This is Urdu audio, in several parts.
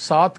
7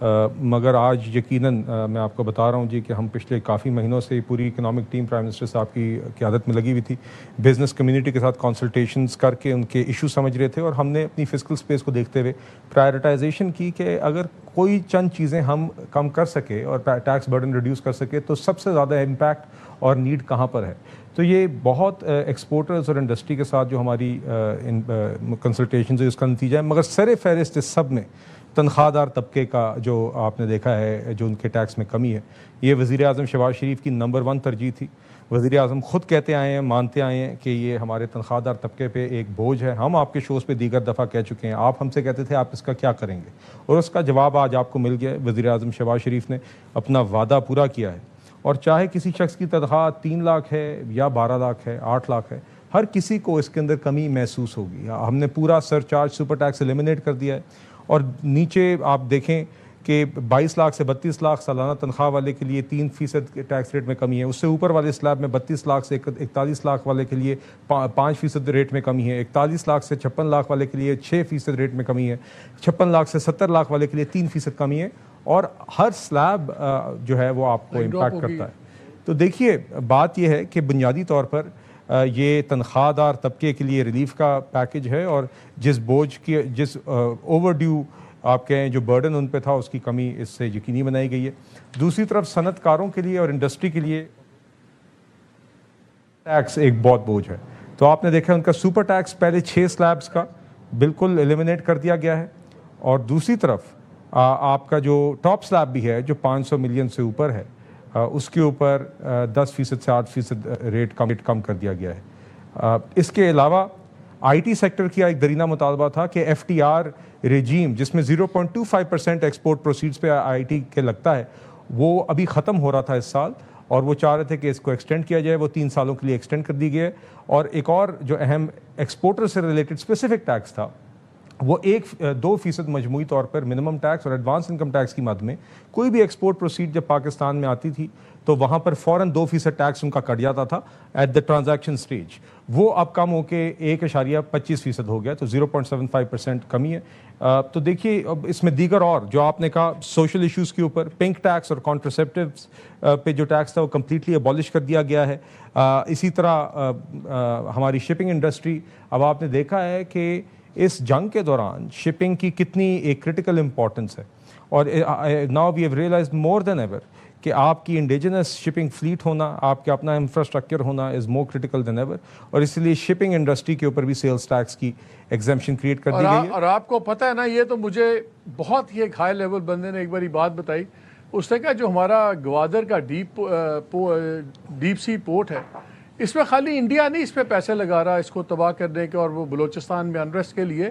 مگر آج یقیناً میں آپ کو بتا رہا ہوں جی کہ ہم پچھلے کافی مہینوں سے پوری اکنامک ٹیم پرائم منسٹر صاحب کی قیادت میں لگی ہوئی تھی، بزنس کمیونٹی کے ساتھ کنسلٹیشنز کر کے ان کے ایشو سمجھ رہے تھے، اور ہم نے اپنی فسکل سپیس کو دیکھتے ہوئے پرائرٹائزیشن کی کہ اگر کوئی چند چیزیں ہم کم کر سکے اور ٹیکس برڈن ریڈیوس کر سکے تو سب سے زیادہ امپیکٹ اور نیڈ کہاں پر ہے. تو یہ بہت ایکسپورٹرز اور انڈسٹری کے ساتھ جو ہماری کنسلٹیشنز ہے اس کا نتیجہ ہے. مگر سر فہرست اس سب میں تنخواہ دار طبقے کا جو آپ نے دیکھا ہے جو ان کے ٹیکس میں کمی ہے، یہ وزیر اعظم شہباز شریف کی نمبر 1 ترجیح تھی. وزیر اعظم خود کہتے آئے ہیں، مانتے آئے ہیں کہ یہ ہمارے تنخواہ دار طبقے پہ ایک بوجھ ہے. ہم آپ کے شوز پہ دیگر دفعہ کہہ چکے ہیں، آپ ہم سے کہتے تھے آپ اس کا کیا کریں گے، اور اس کا جواب آج آپ کو مل گیا ہے. وزیر اعظم شہباز شریف نے اپنا وعدہ پورا کیا ہے، اور چاہے کسی شخص کی تنخواہ 3 لاکھ ہے یا 12 لاکھ ہے، 8 لاکھ ہے، ہر کسی کو اس کے اندر کمی محسوس ہوگی. ہم نے پورا سر چارج سپر ٹیکس ایلیمنیٹ کر دیا ہے، اور نیچے آپ دیکھیں کہ 22 لاکھ سے 32 لاکھ سالانہ تنخواہ والے کے لیے 3% ٹیکس ریٹ میں کمی ہے. اس سے اوپر والے سلیب میں 32 لاکھ سے 41 لاکھ والے کے لیے 5% ریٹ میں کمی ہے. 41 لاکھ سے 56 لاکھ والے کے لیے 6% ریٹ میں کمی ہے. 56 لاکھ سے 70 لاکھ والے کے لیے 3% کمی ہے. اور ہر سلیب جو ہے وہ آپ کو امپیکٹ کرتا ہے. تو دیکھیے بات یہ ہے کہ بنیادی طور پر یہ تنخواہ دار طبقے کے لیے ریلیف کا پیکج ہے، اور جس بوجھ کی جس اوور ڈیو آپ کہیں جو برڈن ان پہ تھا اس کی کمی اس سے یقینی بنائی گئی ہے. دوسری طرف صنعت کاروں کے لیے اور انڈسٹری کے لیے ٹیکس ایک بہت بوجھ ہے. تو آپ نے دیکھا ان کا سپر ٹیکس پہلے 6 سلیبز کا بالکل ایلیمنیٹ کر دیا گیا ہے، اور دوسری طرف آپ کا جو ٹاپ سلیب بھی ہے جو 500 ملین سے اوپر ہے اس کے اوپر 10% سے 8% ریٹ کم کر دیا گیا ہے. اس کے علاوہ آئی ٹی سیکٹر کی ایک درینہ مطالبہ تھا کہ ایف ٹی آر ریجیم جس میں 0.25% ایکسپورٹ پروسیڈز پہ آئی ٹی کے لگتا ہے وہ ابھی ختم ہو رہا تھا اس سال، اور وہ چاہ رہے تھے کہ اس کو ایکسٹینڈ کیا جائے. وہ 3 سالوں کے لیے ایکسٹینڈ کر دی گئی ہے. اور ایک اور جو اہم ایکسپورٹر سے ریلیٹڈ اسپیسیفک ٹیکس تھا وہ 2% مجموعی طور پر منیمم ٹیکس اور ایڈوانس انکم ٹیکس کی مد میں کوئی بھی ایکسپورٹ پروسیڈ جب پاکستان میں آتی تھی تو وہاں پر فوراً 2% ٹیکس ان کا کٹ جاتا تھا ایٹ دا ٹرانزیکشن سٹیج. وہ اب کم ہو کے 1.25% ہو گیا، تو 0.75% کمی ہے. تو دیکھیے اب اس میں دیگر اور جو آپ نے کہا سوشل ایشوز کے اوپر پنک ٹیکس اور کانٹرسیپٹیوز پہ جو ٹیکس تھا وہ کمپلیٹلی ابالش کر دیا گیا ہے. اسی طرح ہماری شپنگ انڈسٹری، اب آپ نے دیکھا ہے کہ اس جنگ کے دوران شپنگ کی کتنی ایک کرٹیکل امپورٹنس ہے، اور now we have realised more than ever کہ آپ کی انڈیجنس شپنگ فلیٹ ہونا، آپ کا اپنا انفراسٹرکچر ہونا از مور کرٹیکل دین ایور. اور اس لیے شپنگ انڈسٹری کے اوپر بھی سیلز ٹیکس کی ایگزمپشن کریٹ کر دی گئی ہے. اور آپ کو پتہ ہے نا، یہ تو مجھے بہت ہی ایک ہائی لیول بندے نے ایک باری بات بتائی. اس نے کہا جو ہمارا گوادر کا ڈیپ سی پورٹ ہے، اس میں خالی انڈیا نہیں اس پہ پیسے لگا رہا اس کو تباہ کرنے کے، اور وہ بلوچستان میں انریسٹ کے لیے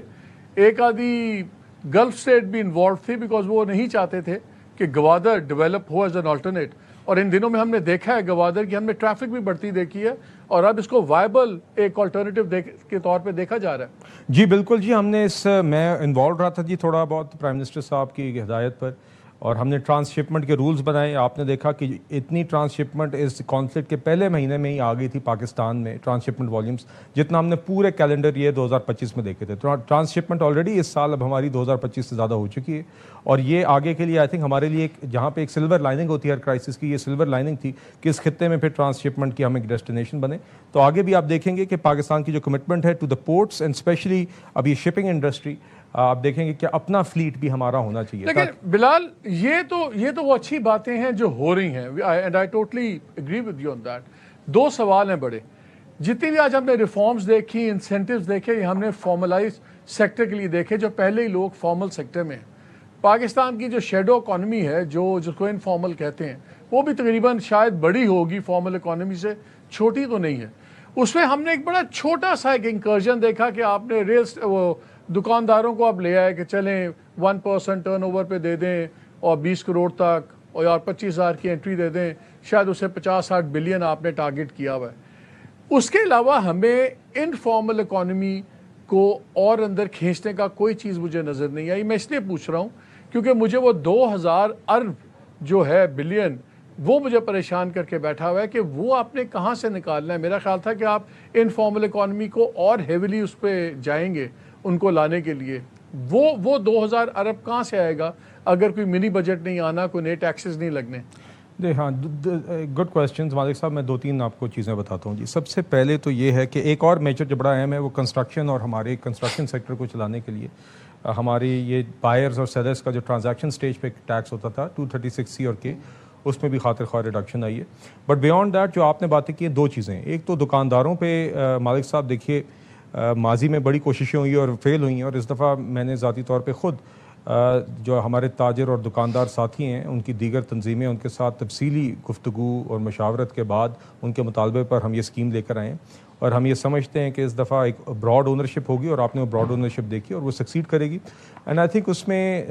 ایک آدھی گلف اسٹیٹ بھی انوالو تھی، بیکاز وہ نہیں چاہتے تھے کہ Gwadar develop who as an alternate. اور ان دنوں میں ہم نے دیکھا ہے گوادر کی، ہم نے ٹریفک بھی بڑھتی دیکھی ہے، اور اب اس کو وائبل ایک آلٹرنیٹو کے طور پہ دیکھا جا رہا ہے. جی بالکل جی، ہم نے میں انوالو رہا تھا جی تھوڑا بہت پرائم منسٹر صاحب کی ہدایت پر، اور ہم نے ٹرانس شپمنٹ کے رولز بنائے. آپ نے دیکھا کہ اتنی ٹرانس شپمنٹ اس کانفلکٹ کے پہلے مہینے میں ہی آ گئی تھی پاکستان میں، ٹرانس شپمنٹ والیومز جتنا ہم نے پورے کیلنڈر ایئر 2025 میں دیکھے تھے. ٹرانس شپمنٹ آلریڈی اس سال اب ہماری 2025 سے زیادہ ہو چکی ہے، اور یہ آگے کے لیے آئی تھنک ہمارے لیے جہاں پہ ایک سلور لائننگ ہوتی ہے ہر کرائسس کی، یہ سلور لائننگ تھی کہ اس خطے میں پھر ٹرانس شپمنٹ کی ہم ایک ڈیسٹینیشن بنے. تو آگے بھی آپ دیکھیں گے کہ پاکستان کی جو کمٹمنٹ ہے to the ports and specially اب یہ شپنگ انڈسٹری، آپ دیکھیں گے کہ اپنا فلیٹ بھی ہمارا ہونا چاہیے. لیکن بلال یہ تو وہ اچھی باتیں ہیں جو ہو رہی ہیں، and I totally agree with you on that. 2 سوال ہیں بڑے. جتنی بھی آج ہم نے ریفارمز دیکھی، انسینٹیوز دیکھے، یہ ہم نے فارملائز سیکٹر کے لیے دیکھے جو پہلے ہی لوگ فارمل سیکٹر میں ہیں. پاکستان کی جو شیڈو اکانومی ہے جس کو انفارمل کہتے ہیں، وہ بھی تقریباً شاید بڑی ہوگی فارمل اکانومی سے، چھوٹی تو نہیں ہے. اس میں ہم نے ایک بڑا چھوٹا سا ایک انکرجن دیکھا کہ آپ نے دکانداروں کو آپ لے آئے کہ چلیں 1% ٹرن اوور پہ دے دیں اور 20 کروڑ تک، اور 25,000 کی انٹری دے دیں، شاید اسے 50-60 بلین آپ نے ٹارگٹ کیا ہوا ہے. اس کے علاوہ ہمیں انفارمل اکانومی کو اور اندر کھینچنے کا کوئی چیز مجھے نظر نہیں آئی. میں اس لیے پوچھ رہا ہوں کیونکہ مجھے وہ 2,000 ارب جو ہے بلین وہ مجھے پریشان کر کے بیٹھا ہوا ہے کہ وہ آپ نے کہاں سے نکالنا ہے. میرا خیال تھا کہ آپ انفارمل اکانومی کو اور ہیویلی اس پہ جائیں گے ان کو لانے کے لیے. وہ 2000 ارب کہاں سے آئے گا اگر کوئی منی بجٹ نہیں آنا, کوئی نئے ٹیکسز نہیں لگنے؟ ہاں گڈ کویسچنز مالک صاحب. میں 2-3 آپ کو چیزیں بتاتا ہوں جی. سب سے پہلے تو یہ ہے کہ ایک اور میجر جو بڑا اہم ہے وہ کنسٹرکشن, اور ہمارے کنسٹرکشن سیکٹر کو چلانے کے لیے ہماری یہ بائرز اور سیلرز کا جو ٹرانزیکشن سٹیج پہ ٹیکس ہوتا تھا 236C اور K, اس میں بھی خاطر خواہ ریڈکشن آئی ہے. بٹ بیانڈ دیٹ جو آپ نے باتیں کی ہیں, 2 چیزیں. ایک تو دکانداروں پہ مالک صاحب دیکھیے ماضی میں بڑی کوششیں ہوئی اور فیل ہوئی ہیں, اور اس دفعہ میں نے ذاتی طور پہ خود جو ہمارے تاجر اور دکاندار ساتھی ہیں ان کی دیگر تنظیمیں, ان کے ساتھ تفصیلی گفتگو اور مشاورت کے بعد ان کے مطالبے پر ہم یہ اسکیم لے کر آئے ہیں. اور ہم یہ سمجھتے ہیں کہ اس دفعہ ایک براڈ اونرشپ ہوگی, اور آپ نے وہ براڈ اونرشپ دیکھی اور وہ سکسیڈ کرے گی. اینڈ آئی تھنک اس میں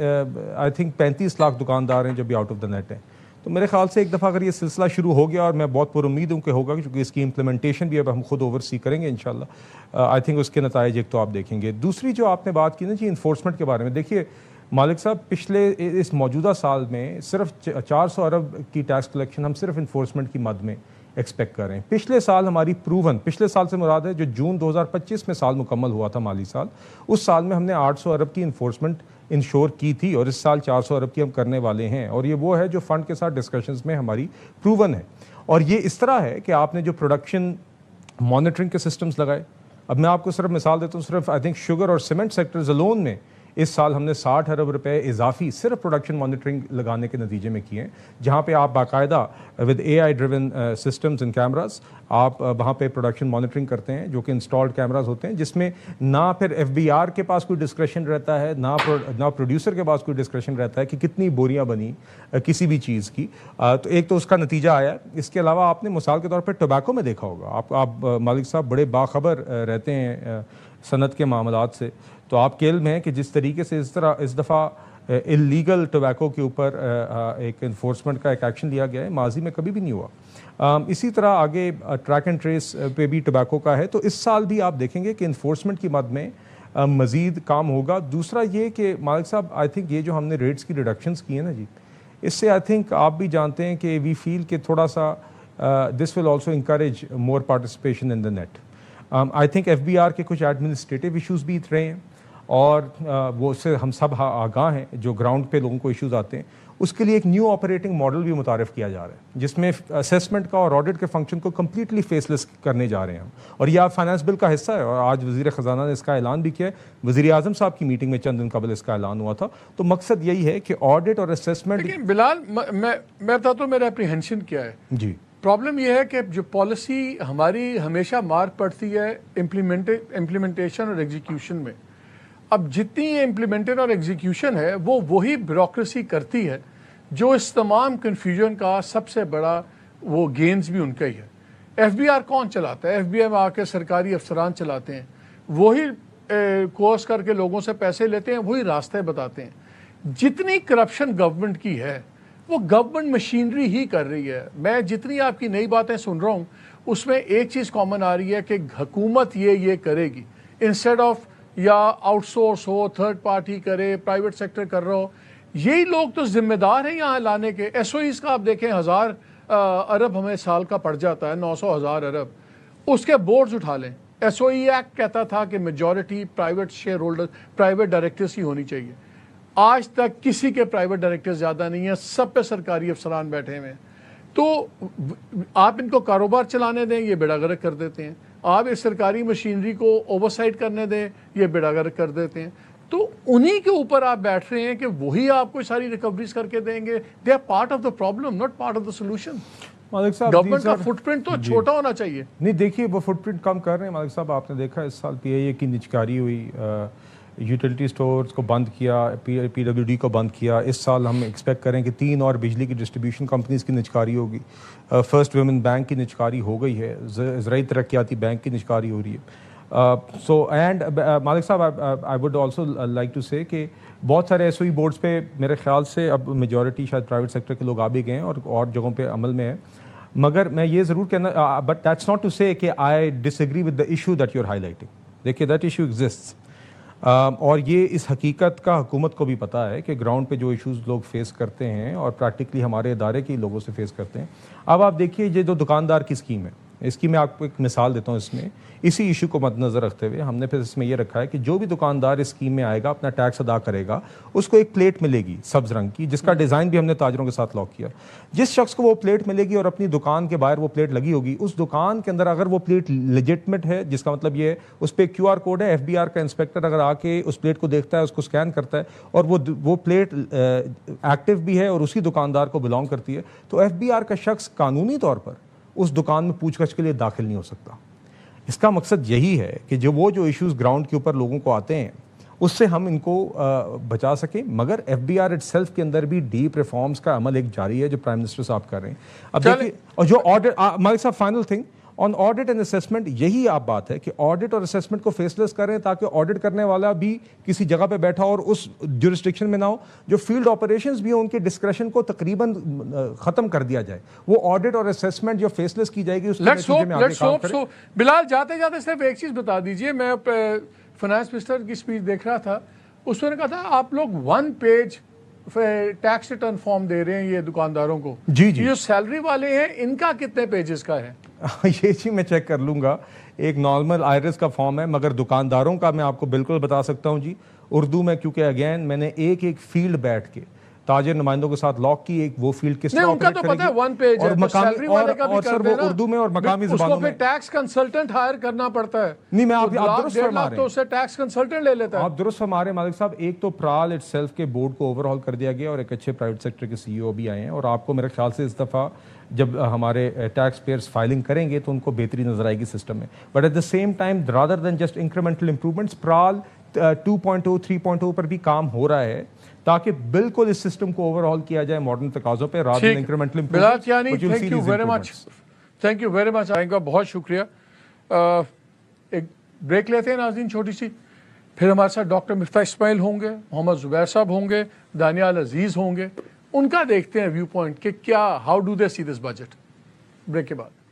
35 لاکھ دکاندار ہیں جو بھی آؤٹ آف دا نیٹ ہیں. تو میرے خیال سے ایک دفعہ اگر یہ سلسلہ شروع ہو گیا, اور میں بہت پر امید ہوں کہ ہوگا, کیونکہ اس کی امپلیمنٹیشن بھی اب ہم خود اوور سی کریں گے انشاءاللہ, آئی تھنک اس کے نتائج ایک تو آپ دیکھیں گے. دوسری جو آپ نے بات کی نا جی انفورسمنٹ کے بارے میں, دیکھیے مالک صاحب پچھلے اس موجودہ سال میں صرف 400 ارب کی ٹیکس کلیکشن ہم صرف انفورسمنٹ کی مد میں ایکسپیکٹ کر رہے ہیں. پچھلے سال ہماری پروون, پچھلے سال سے مراد ہے جو جون 2025 میں سال مکمل ہوا تھا مالی سال, اس سال میں ہم نے 800 ارب کی انفورسمنٹ انشور کی تھی, اور اس سال 400 ارب کی ہم کرنے والے ہیں. اور یہ وہ ہے جو فنڈ کے ساتھ ڈسکشنز میں ہماری پروون ہے. اور یہ اس طرح ہے کہ آپ نے جو پروڈکشن مانیٹرنگ کے سسٹمز لگائے, اب میں آپ کو صرف مثال دیتا ہوں, صرف آئی تھنک شوگر اور سیمنٹ سیکٹرز الون میں اس سال ہم نے 60 ارب روپے اضافی صرف پروڈکشن مانیٹرنگ لگانے کے نتیجے میں کیے ہیں, جہاں پہ آپ باقاعدہ with AI driven systems and cameras آپ وہاں پہ پروڈکشن مانیٹرنگ کرتے ہیں, جو کہ انسٹالڈ کیمراز ہوتے ہیں, جس میں نہ پھر FBR کے پاس کوئی ڈسکریشن رہتا ہے, نہ پروڈیوسر کے پاس کوئی ڈسکریشن رہتا ہے کہ کتنی بوریاں بنی کسی بھی چیز کی. تو ایک تو اس کا نتیجہ آیا. اس کے علاوہ آپ نے مثال کے طور پہ ٹوبیکو میں دیکھا ہوگا, آپ مالک صاحب بڑے باخبر رہتے ہیں صنعت کے معاملات سے, تو آپ کے علم ہے کہ جس طریقے سے اس دفعہ اللیگل ٹوبیکو کے اوپر ایک انفورسمنٹ کا ایک ایکشن لیا گیا ہے, ماضی میں کبھی بھی نہیں ہوا. اسی طرح آگے ٹریک اینڈ ٹریس پہ بھی ٹوبیکو کا ہے, تو اس سال بھی آپ دیکھیں گے کہ انفورسمنٹ کی مد میں مزید کام ہوگا. دوسرا یہ کہ مالک صاحب آئی تھنک یہ جو ہم نے ریٹس کی ریڈکشنز کی ہیں نا جی, اس سے آئی تھنک آپ بھی جانتے ہیں کہ وی فیل کہ تھوڑا سا this will also encourage more participation in the net. I think FBR کے کچھ ایڈمنسٹریٹو ایشوز بھی رہے ہیں, اور وہ اس سے ہم سب آگاہ ہیں جو گراؤنڈ پہ لوگوں کو ایشوز آتے ہیں. اس کے لیے ایک نیو آپریٹنگ ماڈل بھی متعارف کیا جا رہا ہے, جس میں اسیسمنٹ کا اور آڈٹ کے فنکشن کو کمپلیٹلی فیس لیس کرنے جا رہے ہیں ہم. اور یہ آپ فائنانس بل کا حصہ ہے, اور آج وزیر خزانہ نے اس کا اعلان بھی کیا ہے. وزیر اعظم صاحب کی میٹنگ میں چند دن قبل اس کا اعلان ہوا تھا. تو مقصد یہی ہے کہ آڈٹ اور اسیسمنٹ. لیکن بلال میں بتاتا ہوں میرا اپریہنشن کیا ہے. جی پرابلم یہ ہے کہ جو پالیسی ہماری ہمیشہ مار پڑتی ہے امپلیمنٹیشن اور ایگزیکیوشن میں. اب جتنی امپلیمنٹیشن اور ایگزیکیوشن ہے وہ وہی بیوروکریسی کرتی ہے جو اس تمام کنفیوژن کا سب سے بڑا وہ گینز بھی ان کا ہی ہے. FBR کون چلاتا ہے؟ FBR میں آ کے سرکاری افسران چلاتے ہیں, وہی کورس کر کے لوگوں سے پیسے لیتے ہیں, وہی راستے بتاتے ہیں. جتنی کرپشن گورنمنٹ کی ہے وہ گورنمنٹ مشینری ہی کر رہی ہے. میں جتنی آپ کی نئی باتیں سن رہا ہوں اس میں ایک چیز کامن آ رہی ہے کہ حکومت یہ کرے گی, انسٹیڈ آف یا آؤٹ سورس ہو, تھرڈ پارٹی کرے, پرائیویٹ سیکٹر کر رہا ہو. یہی لوگ تو ذمہ دار ہیں یہاں لانے کے. SOEs کا آپ دیکھیں 1000 ارب ہمیں سال کا پڑ جاتا ہے, 900,000 ارب. اس کے بورڈز اٹھا لیں. SOE ایکٹ کہتا تھا کہ majority private share holder, private directors کی ہونی چاہیے. آج تک کسی کے پرائیویٹ ڈائریکٹر زیادہ نہیں ہیں, سب پہ سرکاری افسران بیٹھے ہوئے ہیں. تو آپ ان کو کاروبار چلانے دیں, یہ بیڑا غرق کر دیتے ہیں. آپ اس سرکاری مشینری کو اوورسائٹ کرنے دیں, یہ بیڑا غرق کر دیتے ہیں. تو انہی کے اوپر آپ بیٹھ رہے ہیں کہ وہی آپ کو ساری ریکوریز کر کے دیں گے. They are part of the problem, not part of the solution. مالک صاحب گورنمنٹ کا فٹ پرنٹ تو چھوٹا ہونا چاہیے. نہیں دیکھیے وہ فٹ پرنٹ کم کر رہے ہیں مالک صاحب. آپ نے دیکھا اس سال PIA کی نجکاری ہوئی, یوٹیلیٹی سٹورز کو بند کیا, PWD کو بند کیا. اس سال ہم ایکسپیکٹ کریں کہ 3 اور بجلی کی ڈسٹریبیوشن کمپنیز کی نجکاری ہوگی. فرسٹ ویمن بینک کی نجکاری ہو گئی ہے, زرعی ترقیاتی بینک کی نجکاری ہو رہی ہے. سو اینڈ مالک صاحب I would also like to say کہ بہت سارے SOE بورڈز پہ میرے خیال سے اب میجورٹی شاید پرائیویٹ سیکٹر کے لوگ آ بھی گئے ہیں اور جگہوں پہ عمل میں ہے. مگر میں یہ ضرور کہنا, but that's not to say کہ I disagree with the issue that you are ہائی لائٹنگ. دیکھیے دیٹ ایشو ایگزسٹس, اور یہ اس حقیقت کا حکومت کو بھی پتہ ہے کہ گراؤنڈ پہ جو ایشوز لوگ فیس کرتے ہیں اور پریکٹیکلی ہمارے ادارے کے لوگوں سے فیس کرتے ہیں. اب آپ دیکھیے یہ جو دکاندار کی اسکیم ہے, اس کی میں آپ کو ایک مثال دیتا ہوں. اس میں اسی ایشو کو مد نظر رکھتے ہوئے ہم نے پھر اس میں یہ رکھا ہے کہ جو بھی دکاندار اس اسکیم میں آئے گا اپنا ٹیکس ادا کرے گا, اس کو ایک پلیٹ ملے گی سبز رنگ کی, جس کا ڈیزائن بھی ہم نے تاجروں کے ساتھ لاک کیا. جس شخص کو وہ پلیٹ ملے گی اور اپنی دکان کے باہر وہ پلیٹ لگی ہوگی, اس دکان کے اندر اگر وہ پلیٹ لیجٹمیٹ ہے, جس کا مطلب یہ ہے اس پہ کیو آر کوڈ ہے, FBR کا انسپیکٹر اگر آ کے اس پلیٹ کو دیکھتا ہے, اس کو اسکین کرتا ہے اور وہ پلیٹ ایکٹیو بھی ہے اور اسی دکاندار کو بلانگ کرتی ہے, تو FBR کا شخص قانونی طور پر اس دکان میں پوچھ گچھ کے لیے داخل نہیں ہو سکتا. اس کا مقصد یہی ہے کہ جو ایشوز گراؤنڈ کے اوپر لوگوں کو آتے ہیں اس سے ہم ان کو بچا سکیں. مگر FBR اٹ سیلف کے اندر بھی ڈیپ ریفارمز کا عمل ایک جاری ہے جو پرائم منسٹر صاحب کر رہے ہیں. اب دیکھیے, اور جو آڈٹ, مالک صاحب final thing on audit and assessment, یہی آپ بات ہے کہ آڈٹ اور اسیسمنٹ کو فیسلیس کریں تاکہ آڈٹ کرنے والا بھی کسی جگہ پہ بیٹھا اور اس جورسڈکشن میں نہ ہو. جو فیلڈ آپریشنز بھی ہیں ان کے ڈسکریشن کو تقریباً ختم کر دیا جائے. وہ آڈٹ اور اسیسمنٹ جو فیسلیس کی جائے گی اس کے نتیجے میں آگے کام کریں. بلال, جاتے جاتے صرف ایک چیز بتا دیجئے, میں فائنانس منسٹر کی اسپیچ دیکھ رہا تھا, اس میں نے کہا تھا آپ لوگ 1 پیج ٹیکس ریٹرن فارم دے رہے ہیں یہ دکانداروں کو. جی یہ جو سیلری والے ہیں ان کا کتنے پیجز کا ہے؟ یہ چیز میں چیک کر لوں گا. ایک نارمل آئرس کا فارم ہے, مگر دکانداروں کا میں آپ کو بالکل بتا سکتا ہوں جی, اردو میں, کیونکہ اگین میں نے ایک فیلڈ بیٹھ کے تاجر نمائندوں کے ساتھ لاک کی, ایک وہ فیلڈ کس طرح ان کا تو پتہ ہے 1 پیج ہے, تو سیلری والے کا بھی کر دینا, اردو میں اور مقامی زبانوں میں. اس کو پھر ٹیکس کنسلٹنٹ ہائر کرنا پڑتا ہے. نہیں, میں آپ درست فرما رہے ہیں, تو اسے ٹیکس کنسلٹنٹ لے لیتا ہے. آپ درست فرما رہے ہیں مالک صاحب. ایک تو پرال اٹ سیلف کے بورڈ کو اوور ہال کر دیا گیا اور ایک اچھے پرائیویٹ سیکٹر کے CEO بھی آئے ہیں, اور آپ کو میرے خیال سے اس دفعہ جب ہمارے ٹیکس پیئرس فائلنگ کریں گے تو ان کو بہتری نظر آئے گی سسٹم میں. But at the same time rather than just incremental improvements, PRAL 2.0 3.0 پر بھی کام ہو رہا ہے تاکہ بالکل اس سسٹم کو اوور ہال کیا جائے ماڈرن تقاضوں پہ rather than incremental improvements. Thank you very much, thank you very much, آپ کا بہت شکریہ. ایک بریک لیتے ہیں ناظرین چھوٹی سی, پھر ہمارے ساتھ ڈاکٹر مفتاح اسماعیل ہوں گے, محمد زبیر صاحب ہوں گے, دانیال عزیز ہوں گے. ان کا دیکھتے ہیں ویو پوائنٹ کہ کیا, how do they see this budget. Break کے بعد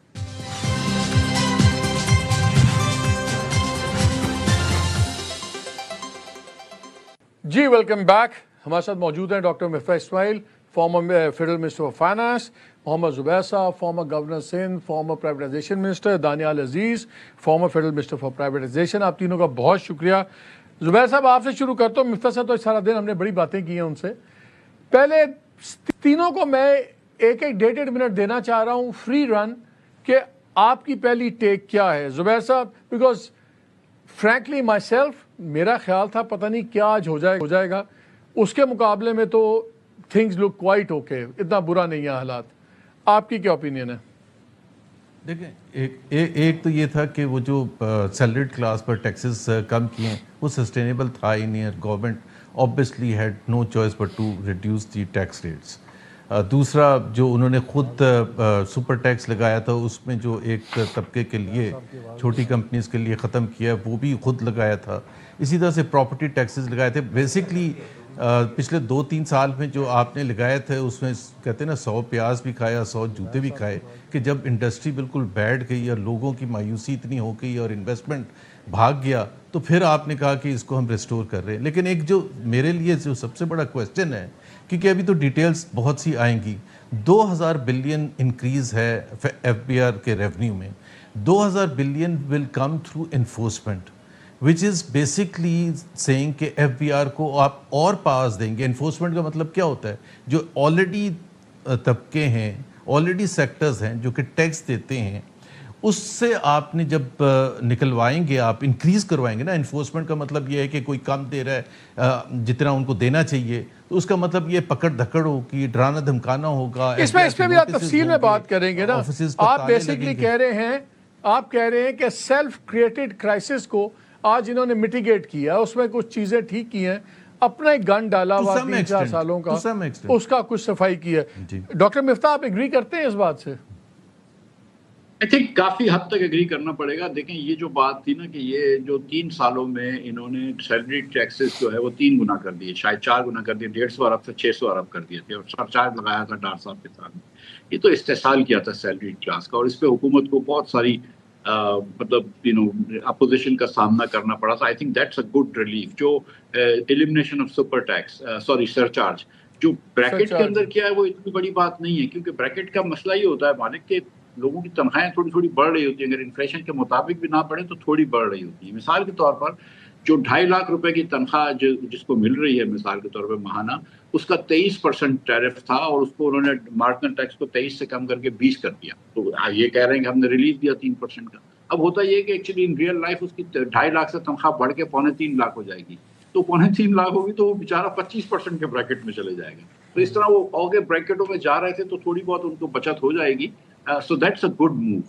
جی ویلکم بیک. ہمارے ساتھ موجود ہیں doctor Miftah Ismail, former federal minister of finance, Muhammad Zubair Sahib, former governor Sindh, former privatization minister, Daniyal Aziz, former federal minister for privatization. آپ تینوں کا بہت شکریہ. زبیر صاحب آپ سے شروع کرتا ہوں. مفتاح صاحب تو سارا دن ہم نے بڑی باتیں کی ہیں ان سے. پہلے تینوں کو میں ایک 1.5 منٹ دینا چاہ رہا ہوں فری رن, کہ آپ کی پہلی ٹیک کیا ہے. زبیر صاحب, بیکاز فرینکلی مائی سیلف, میرا خیال تھا پتہ نہیں کیا آج ہو جائے گا, اس کے مقابلے میں تو تھنگز لک کوائٹ اوکے, اتنا برا نہیں ہے حالات. آپ کی کیا اوپینین ہے؟ دیکھیں, ایک تو یہ تھا کہ وہ جو سیلریڈ کلاس پر ٹیکسز کم کیے ہیں وہ سسٹینیبل تھا ہی نہیں. Government obviously had no choice but to reduce the tax rates. دوسرا جو انہوں نے خود سپر ٹیکس لگایا تھا, اس میں جو ایک طبقے کے لیے, چھوٹی کمپنیز کے لیے ختم کیا, وہ بھی خود لگایا تھا. اسی طرح سے پراپرٹی ٹیکسز لگائے تھے. بیسکلی پچھلے 2-3 سال میں جو آپ نے لگائے تھے اس میں کہتے ہیں نا 100 پیاز بھی کھایا 100 جوتے بھی کھائے, کہ جب انڈسٹری بالکل بیٹھ گئی اور لوگوں کی مایوسی اتنی ہو گئی اور انویسٹمنٹ بھاگ گیا, تو پھر آپ نے کہا کہ اس کو ہم ریسٹور کر رہے ہیں. لیکن ایک جو میرے لیے جو سب سے بڑا کویسچن ہے, کیونکہ ابھی تو ڈیٹیلز بہت سی آئیں گی, 2000 بلین انکریز ہے FBR کے ریونیو میں. 2000 billion will come through enforcement, which is basically saying کہ FBR کو آپ اور پاورز دیں گے. انفورسمنٹ کا مطلب کیا ہوتا ہے, جو آلریڈی طبقے ہیں, آلریڈی سیکٹرز ہیں جو کہ ٹیکس دیتے ہیں, اس سے آپ نے جب نکلوائیں گے, آپ انکریز کروائیں گے نا. انفورسمنٹ کا مطلب یہ ہے کہ کوئی کم دے رہا ہے جتنا ان کو دینا چاہیے, تو اس کا مطلب یہ پکڑ دھکڑ ہوگی, ڈرانا دھمکانا ہوگا. اس پہ بھی آپ تفصیل میں بات کریں گے نا. آپ بیسکلی کہہ رہے ہیں کہ سیلف کریٹڈ کرائسس کو آج انہوں نے میٹیگیٹ کیا, اس میں کچھ چیزیں ٹھیک کی ہیں, اپنا ایک گن ڈالا ہوا 3-4 سالوں کا, اس کا کچھ صفائی کی ہے. ڈاکٹر مفتاح, آپ ایگری کرتے ہیں اس بات سے؟ I think کافی حد تک ایگری کرنا پڑے گا. دیکھیں, یہ جو بات تھی نا کہ یہ جو 3 سالوں میں انہوں نے سیلری ٹیکسز جو ہے وہ 3 گنا کر دیے, شاید 4 گنا کر دیے, 150 ارب سے 600 ارب کر دیے تھے, اور سرچارج لگایا تھا ڈار صاحب کے ساتھ. یہ تو استحصال کیا تھا سیلری کلاس کا, اور اس پہ حکومت کو بہت ساری مطلب اپوزیشن کا سامنا کرنا پڑا تھا. I think that's a good relief. جو elimination of super tax surcharge جو بریکٹ کے اندر کیا ہے وہ اتنی بڑی بات نہیں ہے, کیونکہ بریکٹ کا مسئلہ یہ ہوتا ہے مالک کہ لوگوں کی تنخواہیں تھوڑی تھوڑی بڑھ رہی ہوتی ہیں, اگر انفلیشن کے مطابق بھی نہ پڑے تو تھوڑی بڑھ رہی ہوتی ہیں. مثال کے طور پر جو 2.5 لاکھ روپے کی تنخواہ جس کو مل رہی ہے مثال کے طور پہ ماہانہ, اس کا 23% ٹیرف تھا, اور اس کو انہوں نے مارجنل ٹیکس کو 23 سے کم کر کے 20 کر دیا. تو یہ کہہ رہے ہیں کہ ہم نے ریلیف دیا 3% کا. اب ہوتا یہ کہ ایکچولی ان ریئل لائف اس کی 2.5 لاکھ سے تنخواہ بڑھ کے 3.25 لاکھ ہو جائے گی. تو 3.25 لاکھ ہوگی تو وہ بیچارہ 25% کے بریکٹ میں چلے جائے گا. تو اس طرح وہ آگے بریکٹوں میں جا رہے تھے تو تھوڑی بہت ان کو بچت ہو جائے گی. So that's a good move.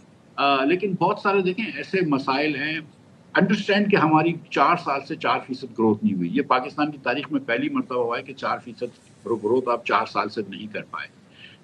لیکن بہت سارے دیکھیں ایسے مسائل ہیں. انڈرسٹینڈ کہ ہماری 4 سال سے 4% گروتھ نہیں ہوئی. یہ پاکستان کی تاریخ میں پہلی مرتبہ ہوا ہے کہ 4% گروتھ آپ 4 سال سے نہیں کر پائے.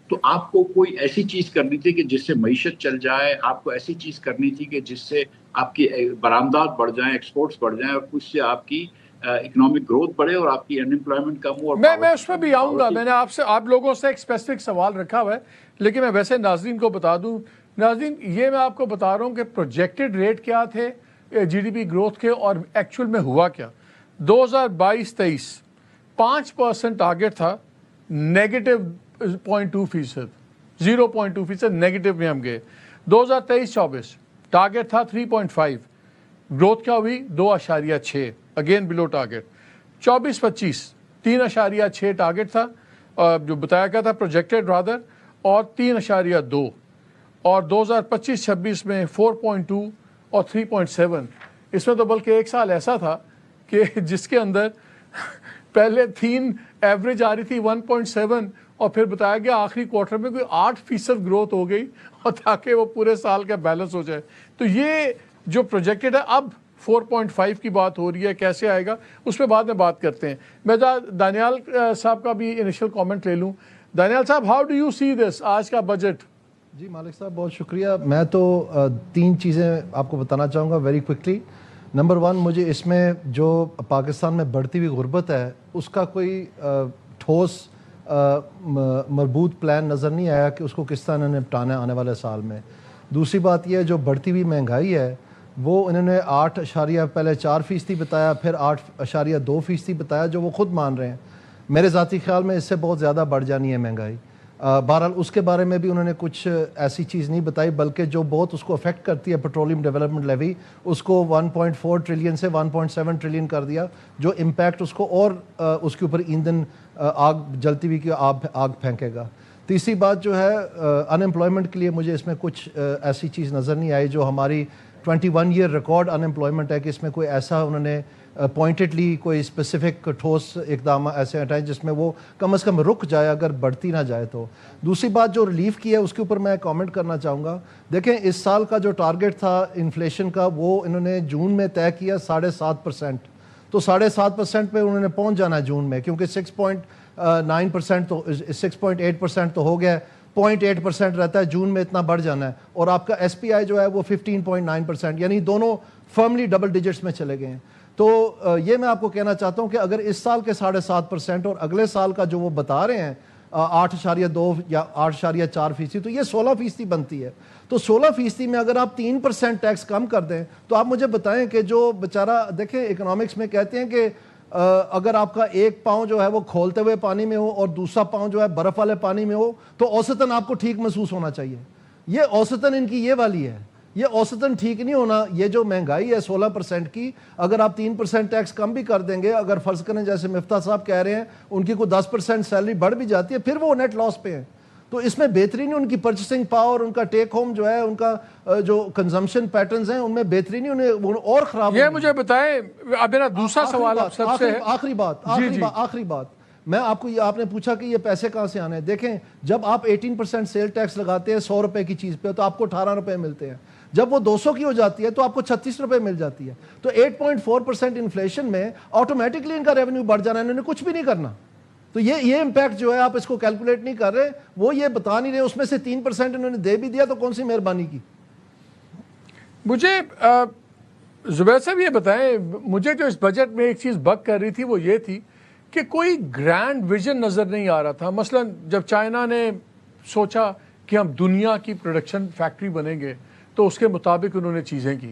تو آپ کو کوئی ایسی چیز کرنی تھی کہ جس سے معیشت چل جائے, آپ کو ایسی چیز کرنی تھی کہ جس سے آپ کی برآمدات بڑھ جائیں, ایکسپورٹس بڑھ جائیں, اور اس سے آپ کی اکنامک گروتھ بڑھے اور آپ کی انمپلائمنٹ کم ہو. میں اس پہ بھی آؤں گا. میں نے آپ لوگوں سے ایک اسپیسیفک سوال رکھا ہوا ہے, لیکن میں ویسے ناظرین کو بتا دوں. ناظرین, یہ میں آپ کو بتا رہا ہوں کہ پروجیکٹڈ ریٹ کیا تھے جی ڈی پی گروتھ کے اور ایکچوئل میں ہوا کیا. 2022-23 5% ٹارگیٹ تھا, نیگیٹو 0.2%, 0.2% نیگیٹو میں ہم گئے. 2023-24 ٹارگیٹ تھا 3.5, گروتھ کیا ہوئی 2.6, اگین بلو ٹارگیٹ. 24-25 3.6 ٹارگیٹ تھا جو بتایا گیا تھا پروجیکٹڈ رادر, اور 3.2, اور 2025-26 میں 4.2 اور 3.7. اس میں تو بلکہ ایک سال ایسا تھا کہ جس کے اندر پہلے 3 ایوریج آ رہی تھی 1.7, اور پھر بتایا گیا آخری کوارٹر میں کوئی 8% گروتھ ہو گئی, اور تاکہ وہ پورے سال کا بیلنس ہو جائے. تو یہ جو پروجیکٹڈ ہے, اب 4.5 کی بات ہو رہی ہے, کیسے آئے گا اس پہ بعد میں بات کرتے ہیں. میں دانیال صاحب کا بھی انیشل کامنٹ لے لوں. دانیال صاحب, ہاؤ ڈو یو سی دس آج کا بجٹ؟ جی مالک صاحب بہت شکریہ. میں تو 3 چیزیں آپ کو بتانا چاہوں گا ویری کوئکلی. نمبر 1, مجھے اس میں جو پاکستان میں بڑھتی ہوئی غربت ہے اس کا کوئی ٹھوس مربوط پلان نظر نہیں آیا کہ اس کو کس طرح نپٹانا ہے آنے والے سال میں. دوسری بات یہ ہے جو بڑھتی ہوئی مہنگائی ہے وہ انہوں نے 8 پہلے 4% بتایا, پھر 8.2% بتایا, جو وہ خود مان رہے ہیں. میرے ذاتی خیال میں اس سے بہت زیادہ بڑھ جانی ہے مہنگائی. بہرحال اس کے بارے میں بھی انہوں نے کچھ ایسی چیز نہیں بتائی, بلکہ جو بہت اس کو افیکٹ کرتی ہے پیٹرولیم ڈیولپمنٹ لیوی, اس کو 1.4 ٹریلین سے 1.7 ٹریلین کر دیا, جو امپیکٹ اس کو اور اس کے اوپر ایندھن آگ جلتی ہوئی کی آگ پھینکے گا. تیسری بات جو ہے ان امپلائمنٹ کے لیے مجھے اس میں کچھ ایسی چیز نظر نہیں آئی جو ہماری 21 ایئر ریکارڈ ان امپلائمنٹ ہے کہ اس میں کوئی ایسا انہوں نے پوائنٹڈلی کوئی اسپیسیفک ٹھوس اقدام ایسے ہٹائیں جس میں وہ کم از کم رک جائے اگر بڑھتی نہ جائے تو. دوسری بات جو ریلیف کی ہے اس کے اوپر میں کامنٹ کرنا چاہوں گا. دیکھیں اس سال کا جو ٹارگیٹ تھا انفلیشن کا وہ انہوں نے جون میں طے کیا 7.5%. تو 7.5% پہ انہوں نے پہنچ جانا ہے جون میں, کیونکہ 6.9% تو 6.8% تو ہو گیا ہے, 0.8% رہتا ہے جون میں, اتنا بڑھ جانا ہے. اور آپ کا ایس پی آئی جو ہے وہ 15.9%, یعنی دونوں فرملی ڈبل ڈیجٹس میں چلے گئے ہیں. تو یہ میں آپ کو کہنا چاہتا ہوں کہ اگر اس سال کے 7.5% اور اگلے سال کا جو وہ بتا رہے ہیں 8.2 یا 8.4%, تو یہ 16% بنتی ہے. تو 16% میں اگر آپ 3% ٹیکس کم کر دیں تو آپ مجھے بتائیں کہ جو بیچارہ, دیکھیں اکنامکس میں کہتے ہیں کہ اگر آپ کا ایک پاؤں جو ہے وہ کھولتے ہوئے پانی میں ہو اور دوسرا پاؤں جو ہے برف والے پانی میں ہو تو اوسطاً آپ کو ٹھیک محسوس ہونا چاہیے. یہ اوسطاً ان کی یہ والی ہے, یہ اوسطاً ٹھیک نہیں ہونا. یہ جو مہنگائی ہے 16% کی, اگر آپ 3% ٹیکس کم بھی کر دیں گے, اگر فرض کریں جیسے مفتاح صاحب کہہ رہے ہیں ان کی کوئی 10% سیلری بڑھ بھی جاتی ہے, پھر وہ نیٹ لاس پہ ہیں. تو اس میں بہتری نہیں, ان کی پرچیسنگ پاور, ان کا ٹیک ہوم جو ہے, ان کا جو کنزمپشن پیٹرنز ہیں ان میں بہتری نہیں, انہیں اور خراب. یہ مجھے بتائیں, اب میرا دوسرا سوال آپ سب سے ہے. آخری بات میں آپ کو, آپ نے پوچھا کہ یہ پیسے کہاں سے آنے ہیں. دیکھیں جب آپ 18% سیل ٹیکس لگاتے ہیں 100 روپے کی چیز پہ تو آپ کو 18 روپے ملتے ہیں. جب وہ 200 کی ہو جاتی ہے تو آپ کو 36 روپے مل جاتی ہے. تو 8.4% انفلیشن میں آٹومیٹکلی ان کا ریونیو بڑھ جانا ہے, انہوں نے کچھ بھی نہیں کرنا. تو یہ امپیکٹ جو ہے آپ اس کو کیلکولیٹ نہیں کر رہے, وہ یہ بتا نہیں رہے. اس میں سے 3% انہوں نے دے بھی دیا تو کون سی مہربانی کی. مجھے زبیر صاحب یہ بتائیں, مجھے جو اس بجٹ میں ایک چیز بگ کر رہی تھی وہ یہ تھی کہ کوئی گرینڈ ویژن نظر نہیں آ رہا تھا. مثلا جب چائنا نے سوچا کہ ہم دنیا کی پروڈکشن فیکٹری بنیں گے تو اس کے مطابق انہوں نے چیزیں کی.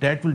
that will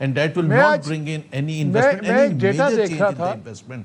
and that will not bring in any investment, any major change in the investment.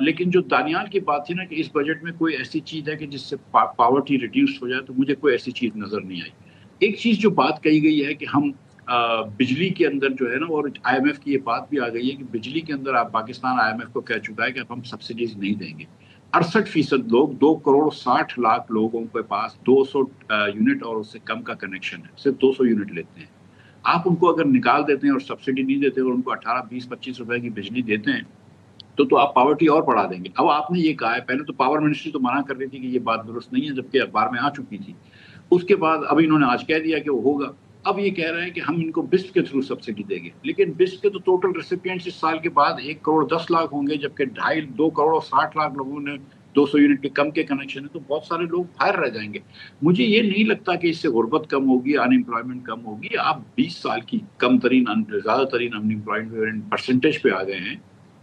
لیکن جو دانیال کی بات تھی نا کہ اس بجٹ میں کوئی ایسی چیز ہے کہ جس سے پاورٹی ریڈیوس ہو جائے، تو مجھے کوئی ایسی چیز نظر نہیں آئی. ایک چیز جو بات کہی گئی ہے کہ ہم بجلی کے اندر جو ہے نا، اور آئی ایم ایف کی یہ بات بھی آ گئی ہے کہ بجلی کے اندر آپ پاکستان آئی ایم ایف کو کہہ چکا ہے کہ اب ہم سبسڈیز نہیں دیں گے. 68% لوگ 2,60,00,000 لوگوں کے پاس 200 یونٹ اور اس سے کم کا کنیکشن ہے، صرف 200 یونٹ لیتے ہیں. آپ ان کو اگر نکال دیتے ہیں اور سبسڈی نہیں دیتے اور ان کو 18, 20, 25 روپے کی بجلی دیتے ہیں تو آپ پاورٹی اور بڑھا دیں گے. اب آپ نے یہ کہا ہے، پہلے تو پاور منسٹری تو منع کر رہی تھی کہ یہ بات درست نہیں ہے، جبکہ اخبار میں آ چکی تھی. اس کے بعد اب انہوں نے آج کہہ دیا کہ وہ ہوگا. اب یہ کہہ رہے ہیں کہ ہم ان کو بسٹ کے تھرو سبسڈی دیں گے، لیکن بسٹ کے تو ٹوٹل ریسیپینٹس اس سال کے بعد 1,10,00,000 ہوں گے، جبکہ 2,60,00,000 لوگوں نے 200 یونٹ کے کم کے کنیکشن ہے. تو بہت سارے لوگ باہر رہ جائیں گے. مجھے یہ نہیں لگتا کہ اس سے غربت کم ہوگی، ان امپلائمنٹ کم ہوگی. آپ 20 سال کی زیادہ ترین ان امپلائمنٹ پرسنٹیج پہ آ گئے ہیں.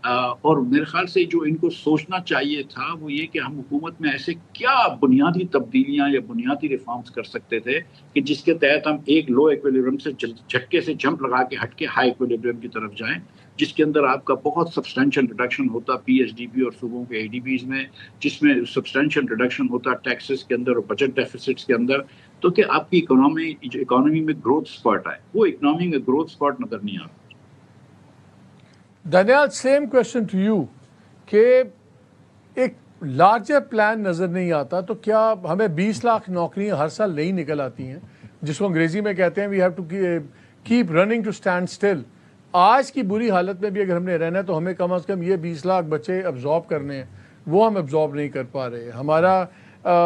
اور میرے خیال سے جو ان کو سوچنا چاہیے تھا وہ یہ کہ ہم حکومت میں ایسے کیا بنیادی تبدیلیاں یا بنیادی ریفارمز کر سکتے تھے کہ جس کے تحت ہم ایک لو ایکویلیبرم سے جھٹکے سے جمپ لگا کے ہٹ کے ہائی ایکویلیبرم کی طرف جائیں، جس کے اندر آپ کا بہت سبسٹینشیل ریڈکشن ہوتا پی ایس ڈی پی اور صوبوں کے اے ڈی پیز میں، جس میں سبسٹینشیل ریڈکشن ہوتا ٹیکسز کے اندر اور بجٹ ڈیفیسٹس کے اندر. تو کہ آپ کی اکانومی میں گروتھ سپرٹ آئے. وہ اکنامی میں گروتھ سپرٹ نظر نہیں آتا. Daniyal, same question to you کہ ایک لارجر پلان نظر نہیں آتا تو کیا ہمیں 20 لاکھ نوکریاں ہر سال نہیں نکل آتی ہیں، جس کو انگریزی میں کہتے ہیں we have to keep running to stand still. آج کی بری حالت میں بھی اگر ہم نے رہنا ہے تو ہمیں کم از کم یہ 20 لاکھ بچے ابزارب کرنے ہیں، وہ ہم ابزارب نہیں کر پا رہے. ہمارا